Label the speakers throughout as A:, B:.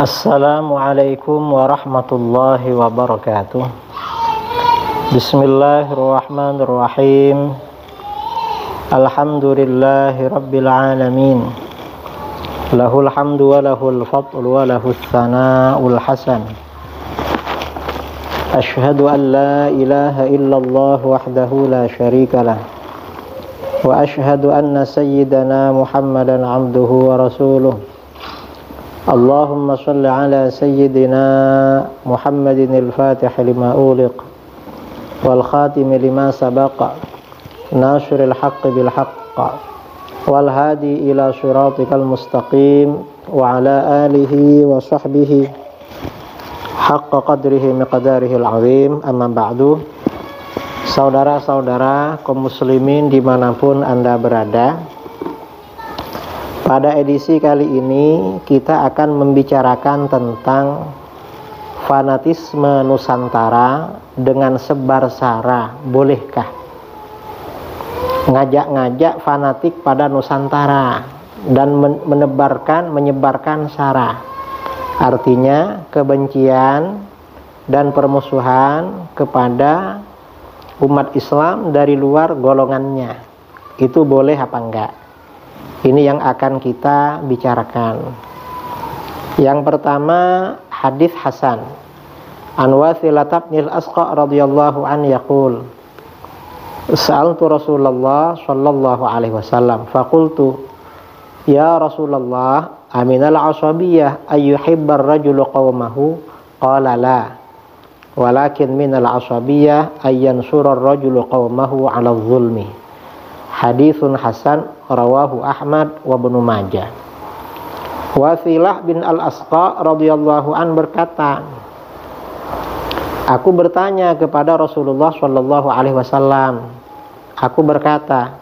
A: Assalamualaikum warahmatullahi wabarakatuh. Bismillahirrahmanirrahim. Alhamdulillahi rabbil alamin. Lahul hamdu wa lahul fadlu wa lahus tsana'ul hasan. Ashhadu an la ilaha illallah wahdahu la syarika lah. Wa ashhadu anna sayyidana Muhammadan abduhu wa rasuluh. Allahumma salli ala sayyidina Muhammadin al-fatih lima uliq wal khatim lima sabaqa nasiril haqqi bil haqq wal hadi ila siratikal mustaqim wa ala alihi wa sahbihi haqqa qadrihi miqdarihi al-azim. Amma ba'du. Saudara-saudara kaum muslimin dimanapun Anda berada, pada edisi kali ini kita akan membicarakan tentang fanatisme Nusantara dengan sebar sara. Bolehkah ngajak-ngajak fanatik pada Nusantara dan menyebarkan sara? Artinya kebencian dan permusuhan kepada umat Islam dari luar golongannya. Itu boleh apa enggak? Ini yang akan kita bicarakan. Yang pertama, hadis hasan. An Wathilah bin al-Asqa radhiyallahu an yaqul, sa'altu Rasulullah sallallahu alaihi wasallam faqultu ya Rasulullah aminal asabiyyah ayyuhibbar rajulu qaumahu qala la walakin minal asabiyyah ayyansurar rajulu qaumahu 'ala zulmi. Haditsun hasan rawahu Ahmad wa Ibnu Majah. Wathilah bin al-Asqa radhiyallahu an berkata, aku bertanya kepada Rasulullah sallallahu alaihi wasallam. Aku berkata,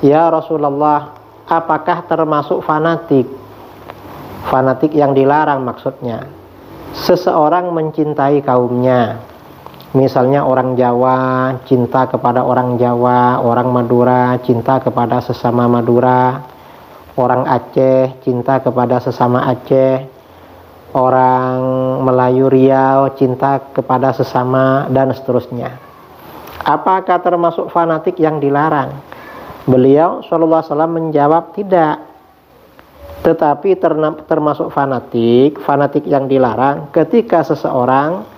A: ya Rasulullah, apakah termasuk fanatik? Fanatik yang dilarang maksudnya. Seseorang mencintai kaumnya. Misalnya orang Jawa cinta kepada orang Jawa, orang Madura cinta kepada sesama Madura, orang Aceh cinta kepada sesama Aceh, orang Melayu Riau cinta kepada sesama, dan seterusnya. Apakah termasuk fanatik yang dilarang? Beliau sallallahu alaihi wasallam menjawab tidak. Tetapi termasuk fanatik yang dilarang ketika seseorang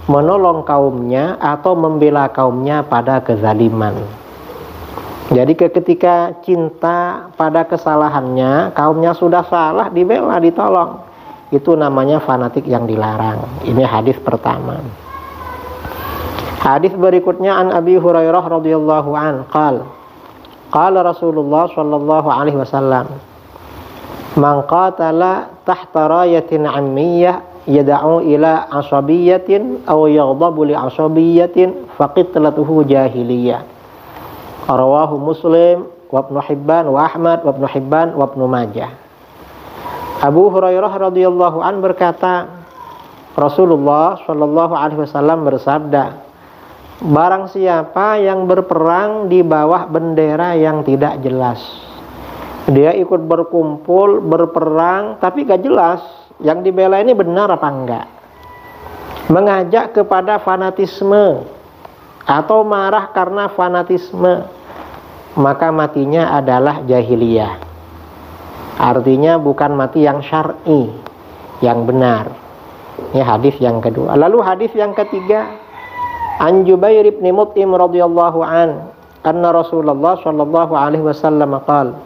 A: menolong kaumnya atau membela kaumnya pada kezaliman. Jadi ketika cinta pada kesalahannya, kaumnya sudah salah, dibela, ditolong. Itu namanya fanatik yang dilarang. Ini hadis pertama. Hadis berikutnya an Abi Hurairah radhiyallahu an qala Rasulullah sallallahu alaihi wasallam, man qatala tahta rayatin 'ammiyah yada'u ila asabiyatin aw yaghdabu li asabiyatin faqitlatuhu jahiliyah. Rawahu Muslim wa Ibnu Hibban wa Ahmad wa Ibnu Hibban wa Ibnu Majah. Abu Hurairah radhiyallahu an berkata, Rasulullah sallallahu alaihi wasallam bersabda, barang siapa yang berperang di bawah bendera yang tidak jelas, dia ikut berkumpul berperang tapi gak jelas yang dibela ini benar apa enggak, mengajak kepada fanatisme atau marah karena fanatisme, maka matinya adalah jahiliyah. Artinya bukan mati yang syar'i, yang benar. Ini hadis yang kedua. Lalu hadis yang ketiga, an Jubair bin Mut'im radhiyallahu an anna Rasulullah sallallahu alaihi wasallam qala,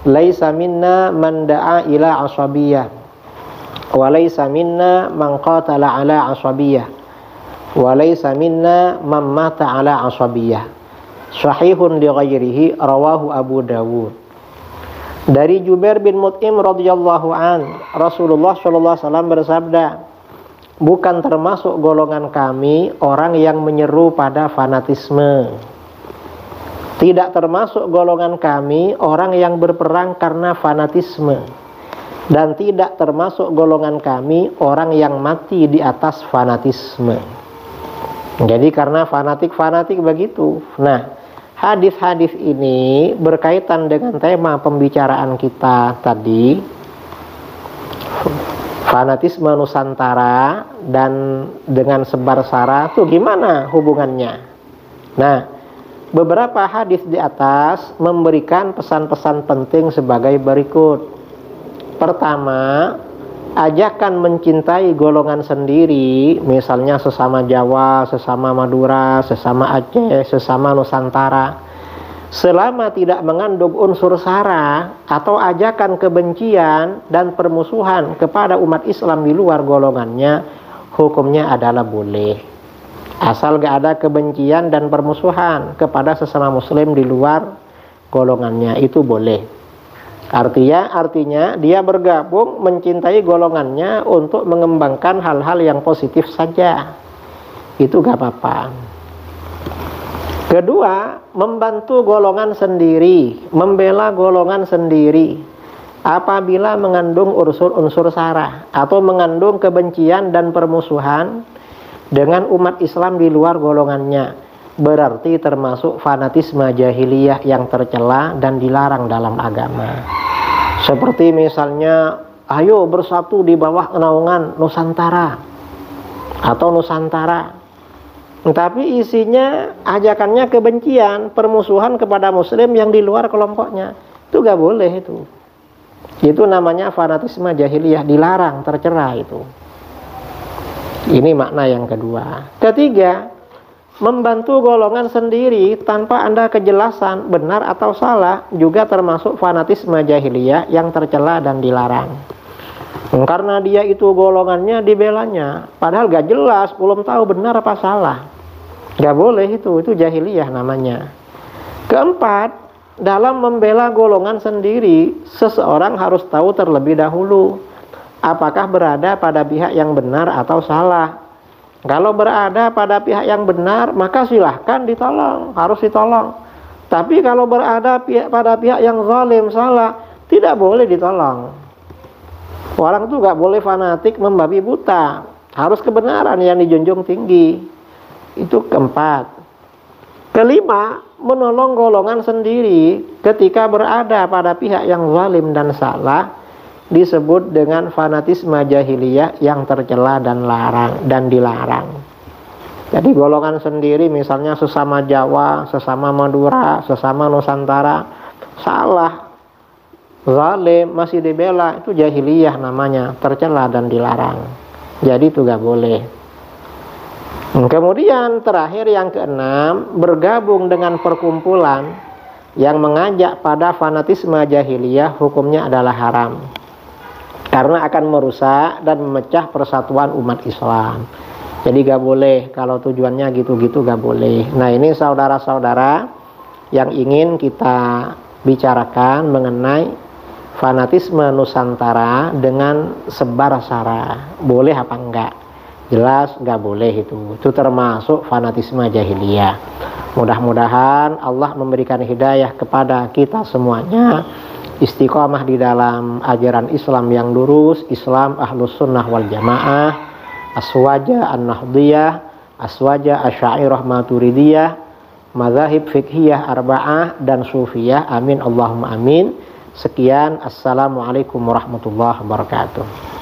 A: laisa minna man da'a ila asabiyyah wa laysa minna man qatala ala asabiyyah wa laysa minna man mata ala asabiyyah. Sahihun li ghairihi, rawahu Abu Dawud. Dari Jubair bin Mut'im radhiyallahu an, Rasulullah sallallahu alaihi wasallam bersabda, bukan termasuk golongan kami orang yang menyeru pada fanatisme. Tidak termasuk golongan kami orang yang berperang karena fanatisme. Dan tidak termasuk golongan kami orang yang mati di atas fanatisme. Jadi karena fanatik begitu. Nah, hadis-hadis ini berkaitan dengan tema pembicaraan kita tadi, Fanatisme Nusantara dan dengan sebar sara itu gimana hubungannya? Nah, beberapa hadis di atas memberikan pesan-pesan penting sebagai berikut. Pertama, ajakan mencintai golongan sendiri, misalnya sesama Jawa, sesama Madura, sesama Aceh, sesama Nusantara, selama tidak mengandung unsur sara atau ajakan kebencian dan permusuhan kepada umat Islam di luar golongannya, hukumnya adalah boleh. Asal gak ada kebencian dan permusuhan kepada sesama muslim di luar golongannya, itu boleh. Artinya dia bergabung mencintai golongannya untuk mengembangkan hal-hal yang positif saja, itu gak apa-apa. Kedua, membantu golongan sendiri, membela golongan sendiri apabila mengandung unsur-unsur sara atau mengandung kebencian dan permusuhan dengan umat Islam di luar golongannya, berarti termasuk fanatisme jahiliyah yang tercela dan dilarang dalam agama. Seperti misalnya, ayo bersatu di bawah naungan Nusantara atau Nusantara, tapi isinya ajakannya kebencian, permusuhan kepada muslim yang di luar kelompoknya, itu gak boleh. Itu namanya fanatisme jahiliyah, dilarang, tercela itu. Ini makna yang kedua. Ketiga, membantu golongan sendiri tanpa ada kejelasan benar atau salah juga termasuk fanatisme jahiliyah yang tercela dan dilarang. Karena dia itu golongannya dibelanya, padahal gak jelas, belum tahu benar apa salah. Gak boleh itu jahiliyah namanya. Keempat, dalam membela golongan sendiri, seseorang harus tahu terlebih dahulu apakah berada pada pihak yang benar atau salah. Kalau berada pada pihak yang benar, maka silahkan ditolong, harus ditolong. Tapi kalau berada pada pihak yang zalim, salah, tidak boleh ditolong. Orang itu gak boleh fanatik membabi buta, harus kebenaran yang dijunjung tinggi. Itu keempat. Kelima, menolong golongan sendiri ketika berada pada pihak yang zalim dan salah disebut dengan fanatisme jahiliyah yang tercela dan dilarang. Jadi golongan sendiri misalnya sesama Jawa, sesama Madura, sesama Nusantara salah, zalim, masih dibela, itu jahiliyah namanya, tercela dan dilarang. Jadi itu gak boleh. Kemudian terakhir yang keenam, bergabung dengan perkumpulan yang mengajak pada fanatisme jahiliyah, hukumnya adalah haram karena akan merusak dan memecah persatuan umat Islam. Jadi gak boleh, kalau tujuannya gitu-gitu gak boleh. Nah, ini saudara-saudara yang ingin kita bicarakan mengenai fanatisme Nusantara dengan sebar sara, boleh apa enggak? Jelas gak boleh itu termasuk fanatisme jahiliyah. Mudah-mudahan Allah memberikan hidayah kepada kita semuanya, istiqomah di dalam ajaran Islam yang lurus, Islam Ahlus Sunnah wal Jamaah, aswaja an-nahdiyah, aswaja asy'ariyah maturidiyah, mazahib fiqhiyah arba'ah dan sufiyah. Amin Allahumma amin. Sekian, assalamualaikum warahmatullahi wabarakatuh.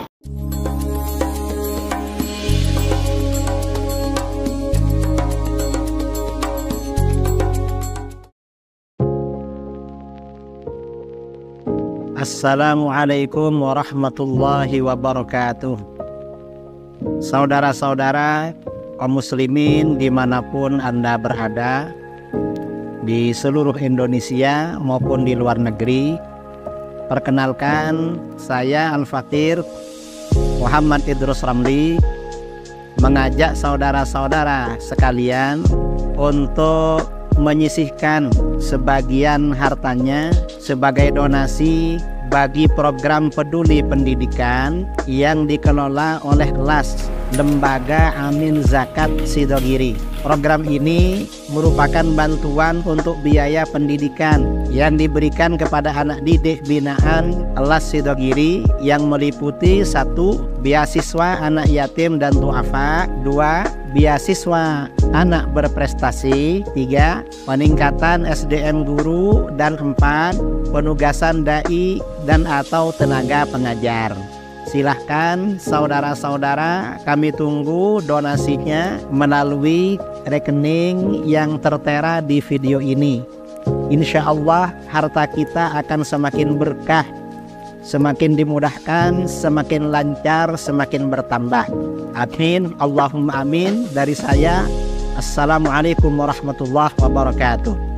B: Assalamualaikum warahmatullahi wabarakatuh. Saudara-saudara kaum muslimin dimanapun Anda berada, di seluruh Indonesia maupun di luar negeri, perkenalkan saya Al-Fakir Muhammad Idrus Ramli mengajak saudara-saudara sekalian untuk menyisihkan sebagian hartanya sebagai donasi bagi program peduli pendidikan yang dikelola oleh LAS, Lembaga Amin Zakat Sidogiri. Program ini merupakan bantuan untuk biaya pendidikan yang diberikan kepada anak didik binaan LAS Sidogiri yang meliputi 1. Beasiswa anak yatim dan duafa, 2. Beasiswa anak berprestasi, 3. Peningkatan SDM guru, dan 4. Penugasan dai dan atau tenaga pengajar. Silahkan saudara-saudara, kami tunggu donasinya melalui rekening yang tertera di video ini. Insya Allah harta kita akan semakin berkah, semakin dimudahkan, semakin lancar, semakin bertambah. Amin, Allahumma amin. Dari saya, Assalamualaikum warahmatullahi wabarakatuh.